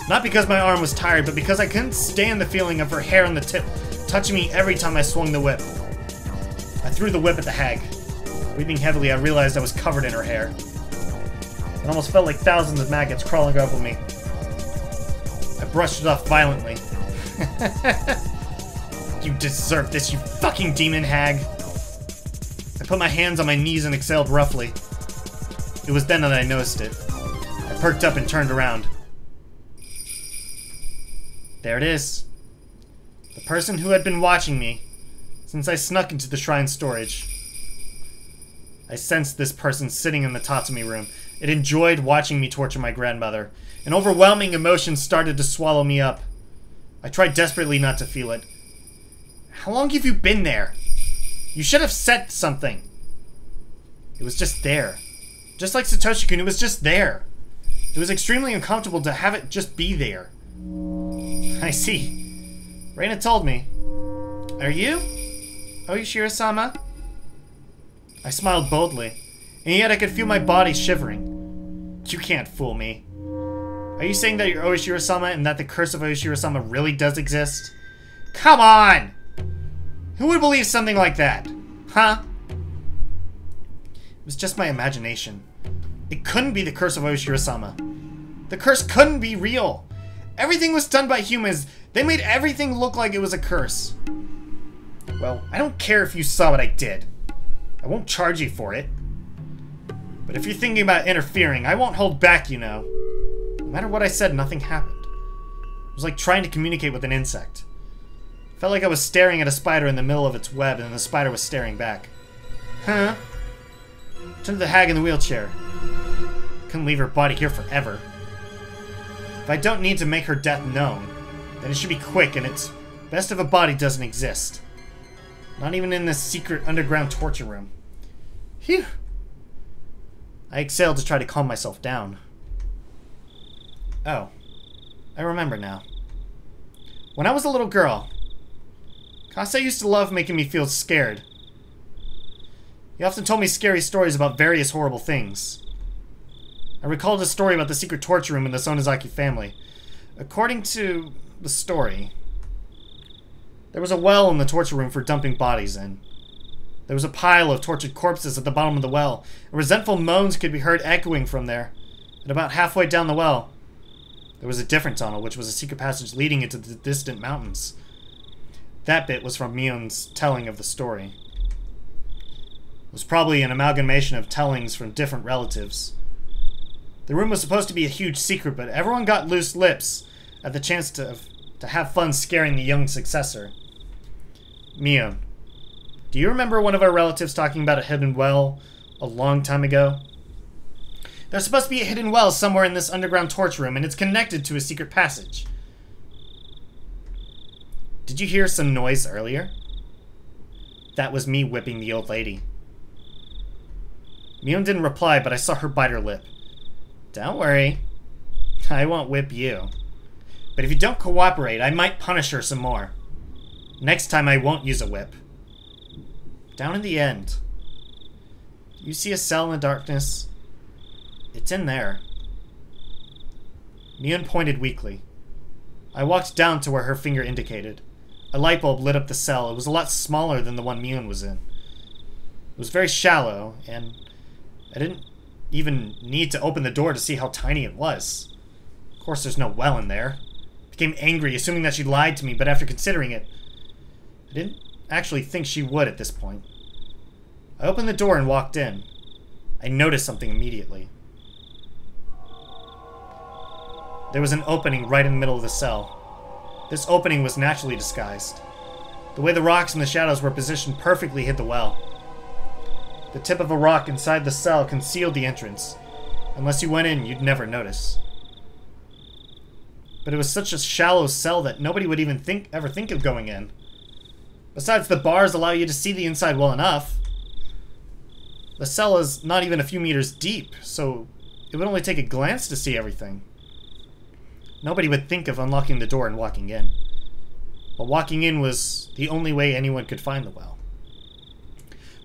A: Not because my arm was tired, but because I couldn't stand the feeling of her hair on the tip touching me every time I swung the whip. I threw the whip at the hag. Breathing heavily, I realized I was covered in her hair. It almost felt like thousands of maggots crawling over me. I brushed it off violently. You deserve this, you fucking demon hag. I put my hands on my knees and exhaled roughly. It was then that I noticed it. I perked up and turned around. There it is. The person who had been watching me since I snuck into the shrine storage. I sensed this person sitting in the Tatsumi room. It enjoyed watching me torture my grandmother. An overwhelming emotion started to swallow me up. I tried desperately not to feel it. How long have you been there? You should have said something. It was just there. Just like Satoshi-kun, it was just there. It was extremely uncomfortable to have it just be there. I see. Reina told me. Are you? Oishiro-sama? I smiled boldly, and yet I could feel my body shivering. You can't fool me. Are you saying that you're Oishiro-sama and that the curse of Oishiro-sama really does exist? Come on! Who would believe something like that? Huh? It was just my imagination. It couldn't be the curse of Oishiro-sama. The curse couldn't be real. Everything was done by humans. They made everything look like it was a curse. Well, I don't care if you saw what I did. I won't charge you for it. But if you're thinking about interfering, I won't hold back, you know. No matter what I said, nothing happened. It was like trying to communicate with an insect. It felt like I was staring at a spider in the middle of its web, and the spider was staring back. Huh? Turned to the hag in the wheelchair. Couldn't leave her body here forever. If I don't need to make her death known, then it should be quick, and it's best if a body doesn't exist. Not even in this secret underground torture room. Phew. I exhaled to try to calm myself down. Oh, I remember now. When I was a little girl, Kase used to love making me feel scared. He often told me scary stories about various horrible things. I recalled a story about the secret torture room in the Sonozaki family. According to the story, there was a well in the torture room for dumping bodies in. There was a pile of tortured corpses at the bottom of the well, and resentful moans could be heard echoing from there. And about halfway down the well, there was a different tunnel, which was a secret passage leading into the distant mountains. That bit was from Mion's telling of the story. It was probably an amalgamation of tellings from different relatives. The room was supposed to be a huge secret, but everyone got loose lips at the chance to have fun scaring the young successor. Mion, do you remember one of our relatives talking about a hidden well a long time ago? There's supposed to be a hidden well somewhere in this underground torture room, and it's connected to a secret passage. Did you hear some noise earlier? That was me whipping the old lady. Mion didn't reply, but I saw her bite her lip. Don't worry. I won't whip you. But if you don't cooperate, I might punish her some more. Next time I won't use a whip. Down in the end. You see a cell in the darkness? It's in there. Mion pointed weakly. I walked down to where her finger indicated. A light bulb lit up the cell. It was a lot smaller than the one Mion was in. It was very shallow, and I didn't even need to open the door to see how tiny it was. Of course, there's no well in there. I became angry, assuming that she lied to me, but after considering it, I didn't actually think she would at this point. I opened the door and walked in. I noticed something immediately. There was an opening right in the middle of the cell. This opening was naturally disguised. The way the rocks and the shadows were positioned perfectly hid the well. The tip of a rock inside the cell concealed the entrance. Unless you went in, you'd never notice. But it was such a shallow cell that nobody would even ever think of going in. Besides, the bars allow you to see the inside well enough. The cell is not even a few meters deep, so it would only take a glance to see everything. Nobody would think of unlocking the door and walking in. But walking in was the only way anyone could find the well.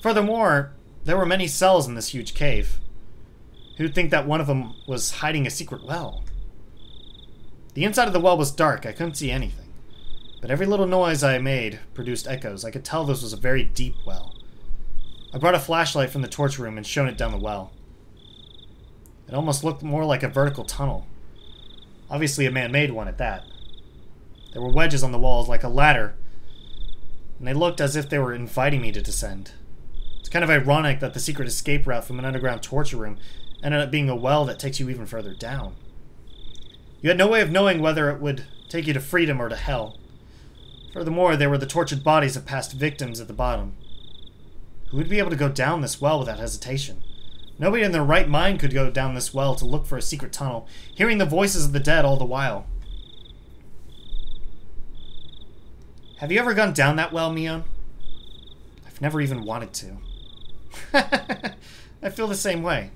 A: Furthermore, there were many cells in this huge cave. Who'd think that one of them was hiding a secret well? The inside of the well was dark. I couldn't see anything. But every little noise I made produced echoes. I could tell this was a very deep well. I brought a flashlight from the torture room and shone it down the well. It almost looked more like a vertical tunnel. Obviously a man-made one at that. There were wedges on the walls like a ladder, and they looked as if they were inviting me to descend. It's kind of ironic that the secret escape route from an underground torture room ended up being a well that takes you even further down. You had no way of knowing whether it would take you to freedom or to hell. Furthermore, there were the tortured bodies of past victims at the bottom. Who would be able to go down this well without hesitation? Nobody in their right mind could go down this well to look for a secret tunnel, hearing the voices of the dead all the while. Have you ever gone down that well, Mion? I've never even wanted to. I feel the same way.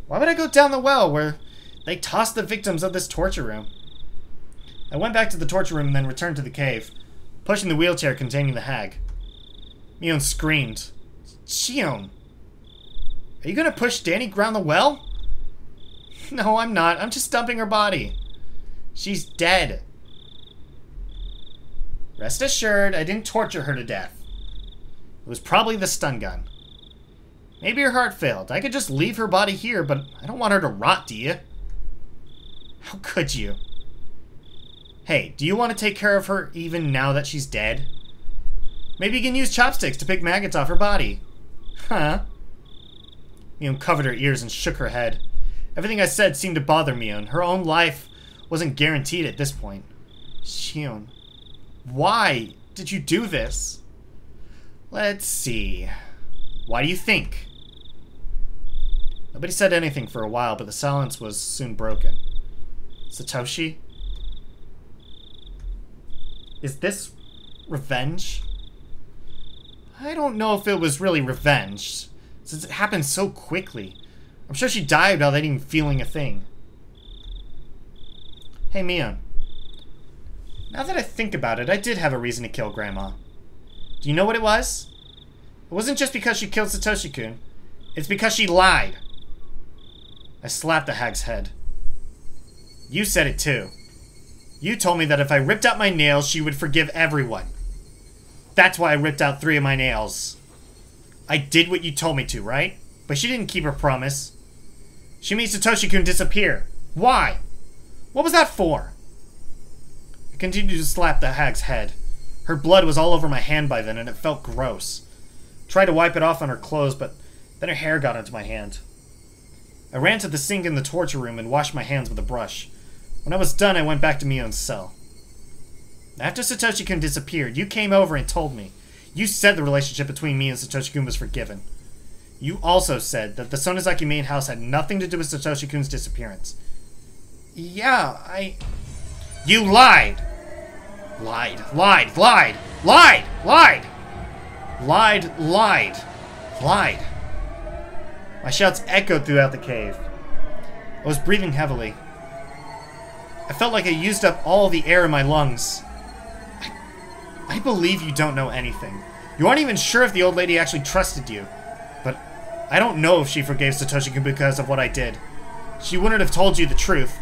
A: Why would I go down the well where they tossed the victims of this torture room? I went back to the torture room and then returned to the cave, pushing the wheelchair containing the hag. Mion screamed. Shion! Are you gonna push Danny down the well? No, I'm not. I'm just dumping her body. She's dead. Rest assured, I didn't torture her to death. It was probably the stun gun. Maybe her heart failed. I could just leave her body here, but I don't want her to rot, do you? How could you? Hey, do you want to take care of her even now that she's dead? Maybe you can use chopsticks to pick maggots off her body. Huh? Mion covered her ears and shook her head. Everything I said seemed to bother Mion. Her own life wasn't guaranteed at this point. Shion, why did you do this? Let's see. Why do you think? Nobody said anything for a while, but the silence was soon broken. Satoshi? Is this revenge? I don't know if it was really revenge, since it happened so quickly. I'm sure she died without even feeling a thing. Hey, Mion. Now that I think about it, I did have a reason to kill Grandma. Do you know what it was? It wasn't just because she killed Satoshi-kun. It's because she lied. I slapped the hag's head. You said it too. You told me that if I ripped out my nails, she would forgive everyone. That's why I ripped out 3 of my nails. I did what you told me to, right? But she didn't keep her promise. She made Satoshi-kun disappear. Why? What was that for? I continued to slap the hag's head. Her blood was all over my hand by then, and it felt gross. I tried to wipe it off on her clothes, but then her hair got into my hand. I ran to the sink in the torture room and washed my hands with a brush. When I was done, I went back to Mion's cell. After Satoshi-kun disappeared, you came over and told me. You said the relationship between me and Satoshi-kun was forgiven. You also said that the Sonozaki main house had nothing to do with Satoshi-kun's disappearance.
C: Yeah,
A: You lied! Lied, lied, lied, lied, lied! Lied, lied, lied. My shouts echoed throughout the cave. I was breathing heavily. I felt like I used up all the air in my lungs. I believe you don't know anything. You aren't even sure if the old lady actually trusted you. But I don't know if she forgave Satoshi-kun because of what I did. She wouldn't have told you the truth.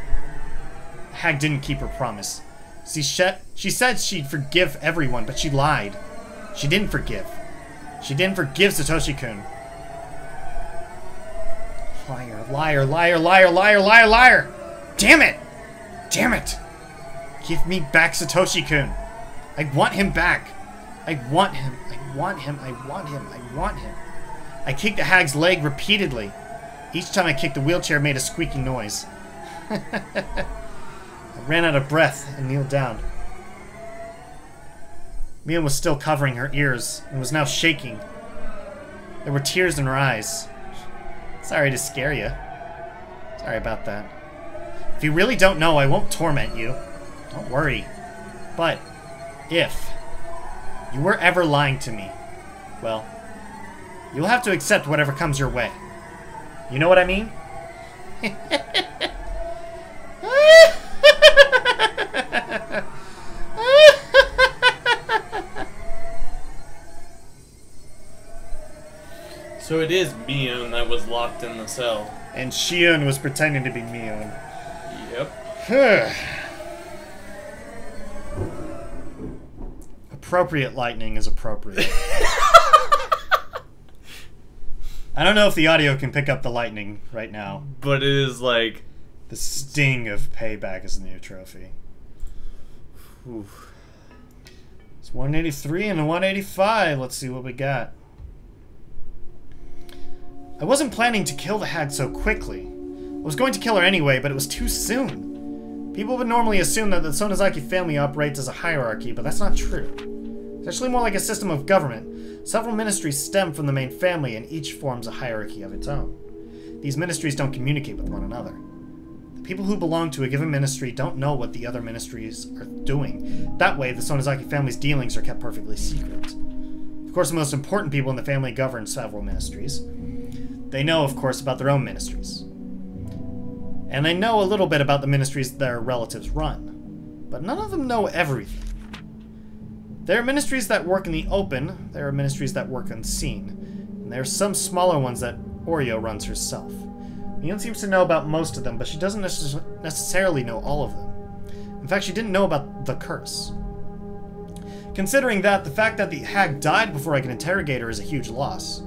A: The hag didn't keep her promise. She said she'd forgive everyone, but she lied. She didn't forgive. She didn't forgive Satoshi-kun. Liar, liar, liar, liar, liar, liar, liar! Damn it! Damn it! Give me back Satoshi-kun. I want him back. I want him. I want him. I want him. I want him. I kicked the hag's leg repeatedly. Each time I kicked, the wheelchair made a squeaking noise. I ran out of breath and kneeled down. Mia was still covering her ears and was now shaking. There were tears in her eyes. Sorry to scare you. Sorry about that. If you really don't know, I won't torment you. Don't worry. But if you were ever lying to me, well, you'll have to accept whatever comes your way. You know what I mean?
B: So it is Mion that was locked in the cell.
A: And Shion was pretending to be Mion.
B: Yep.
A: Appropriate lightning is appropriate. I don't know if the audio can pick up the lightning right now.
B: But it is like...
A: The sting of payback is the new trophy. Oof. It's 183 and a 185. Let's see what we got. I wasn't planning to kill the hag so quickly. I was going to kill her anyway, but it was too soon. People would normally assume that the Sonozaki family operates as a hierarchy, but that's not true. It's actually more like a system of government. Several ministries stem from the main family, and each forms a hierarchy of its own. These ministries don't communicate with one another. The people who belong to a given ministry don't know what the other ministries are doing. That way, the Sonozaki family's dealings are kept perfectly secret. Of course, the most important people in the family govern several ministries. They know, of course, about their own ministries. And they know a little bit about the ministries their relatives run. But none of them know everything. There are ministries that work in the open, there are ministries that work unseen, and there are some smaller ones that Oreo runs herself. Mion seems to know about most of them, but she doesn't necessarily know all of them. In fact, she didn't know about the curse. Considering that, the fact that the hag died before I can interrogate her is a huge loss.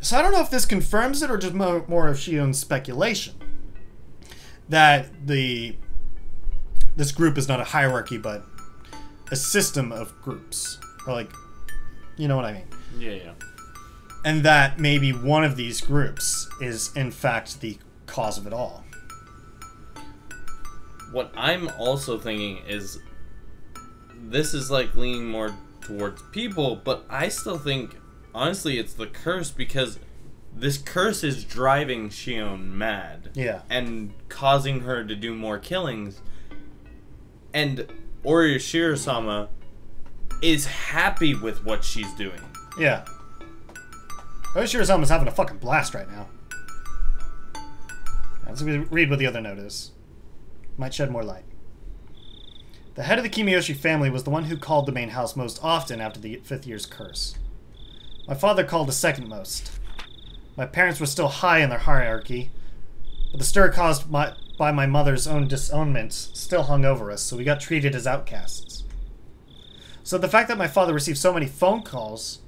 A: So I don't know if this confirms it or just more of Shion's speculation. That this group is not a hierarchy, but a system of groups. Or like, you know what I mean?
B: Yeah.
A: And that maybe one of these groups is, in fact, the cause of it all.
B: What I'm also thinking is, this is like leaning more towards people, but I still think, honestly, it's the curse, because this curse is driving Shion mad.
A: Yeah.
B: And causing her to do more killings. And Orishiro-sama is happy with what she's doing.
A: Yeah. Orishiro-sama's having a fucking blast right now. Let's read what the other note is. Might shed more light. The head of the Kimiyoshi family was the one who called the main house most often after the 5th year's curse. My father called the second most. My parents were still high in their hierarchy, but the stir caused by my mother's own disownment still hung over us, so we got treated as outcasts. So the fact that my father received so many phone calls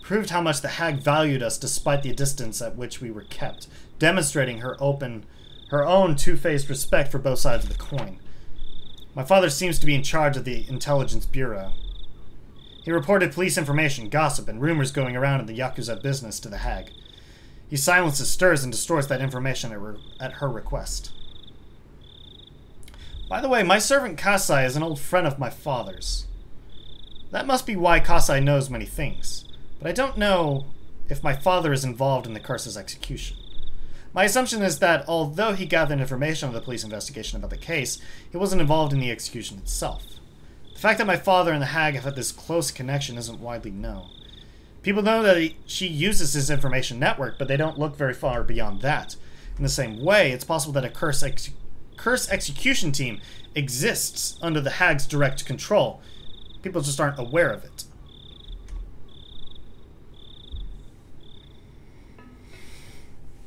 A: proved how much the hag valued us despite the distance at which we were kept, demonstrating her own two-faced respect for both sides of the coin. My father seems to be in charge of the Intelligence Bureau. He reported police information, gossip, and rumors going around in the Yakuza business to the Hag. He silences, stirs, and distorts that information at her request. By the way, my servant Kasai is an old friend of my father's. That must be why Kasai knows many things, but I don't know if my father is involved in the curse's execution. My assumption is that although he gathered information on the police investigation about the case, he wasn't involved in the execution itself. The fact that my father and the Hag have had this close connection isn't widely known. People know that she uses his information network, but they don't look very far beyond that. In the same way, it's possible that a curse execution team exists under the Hag's direct control. People just aren't aware of it.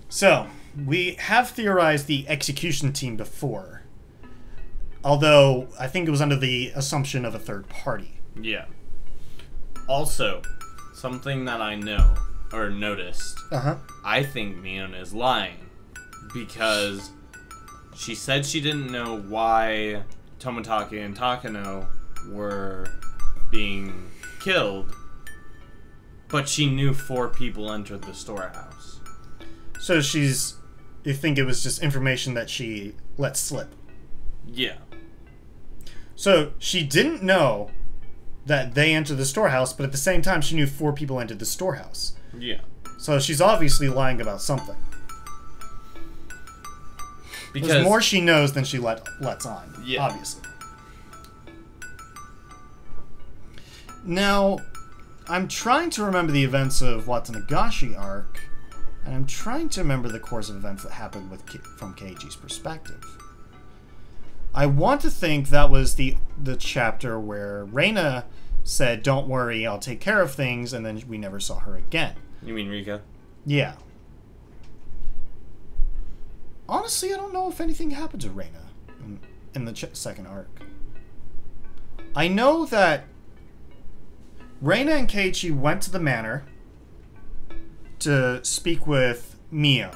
A: So, we have theorized the execution team before. Although, I think it was under the assumption of a third party.
B: Yeah. Also, something that I know, or noticed, I think Mion is lying. Because she said she didn't know why Toмотaki and Takano were being killed, but she knew 4 people entered the storehouse.
A: So you think it was just information that she let slip?
B: Yeah.
A: So she didn't know that they entered the storehouse, but at the same time she knew 4 people entered the storehouse.
B: Yeah.
A: So she's obviously lying about something.
B: Because
A: there's more she knows than she lets on,
B: yeah.
A: Obviously. Now, I'm trying to remember the events of Watanagashi arc, and I'm trying to remember the course of events that happened from Keiichi's perspective. I want to think that was the chapter where Reina said, "Don't worry, I'll take care of things," and then we never saw her again.
B: You mean Rika?
A: Yeah. Honestly, I don't know if anything happened to Reina in the second arc. I know that Reina and Keiichi went to the manor to speak with Mion,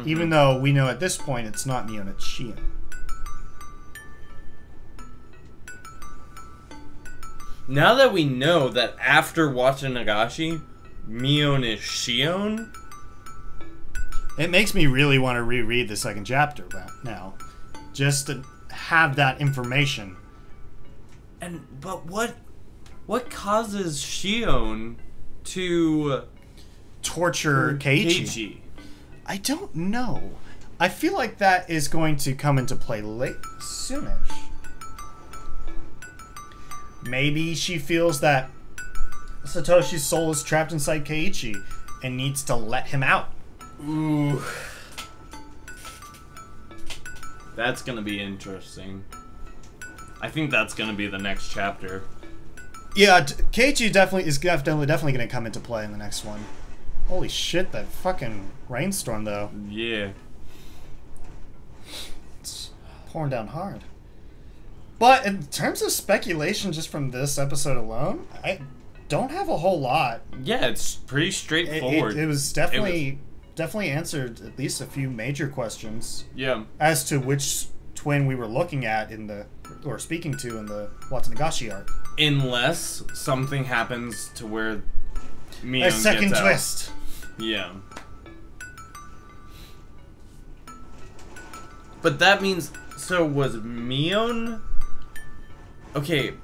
A: even though we know at this point it's not Mion, it's Shion.
B: Now that we know that after watching Nagashi, Mion is Shion,
A: it makes me really want to reread the second chapter now, just to have that information.
B: But what causes Shion to
A: torture Keiichi? I don't know. I feel like that is going to come into play soonish. Maybe she feels that Satoshi's soul is trapped inside Keiichi and needs to let him out.
B: Ooh. That's gonna be interesting. I think that's gonna be the next chapter.
A: Yeah, Keiichi is definitely gonna come into play in the next one. Holy shit, that fucking rainstorm, though.
B: Yeah.
A: It's pouring down hard. But in terms of speculation just from this episode alone, I don't have a whole lot.
B: Yeah, it's pretty straightforward.
A: It was definitely answered at least a few major questions.
B: Yeah.
A: As to which twin we were looking at or speaking to in the Watanagashi arc.
B: Unless something happens to where Mion
A: a second
B: gets
A: twist.
B: Out. Yeah. But that means, so was Mion... Okay,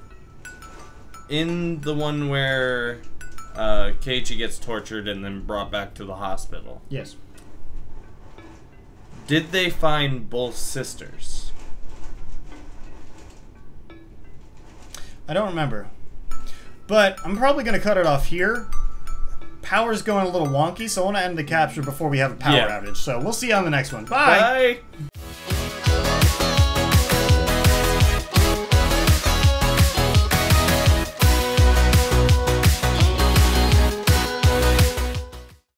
B: in the one where Keiichi gets tortured and then brought back to the hospital.
A: Yes.
B: Did they find both sisters?
A: I don't remember. But I'm probably going to cut it off here. Power's going a little wonky, so I want to end the capture before we have a power outage. So we'll see you on the next one. Bye!
B: Bye!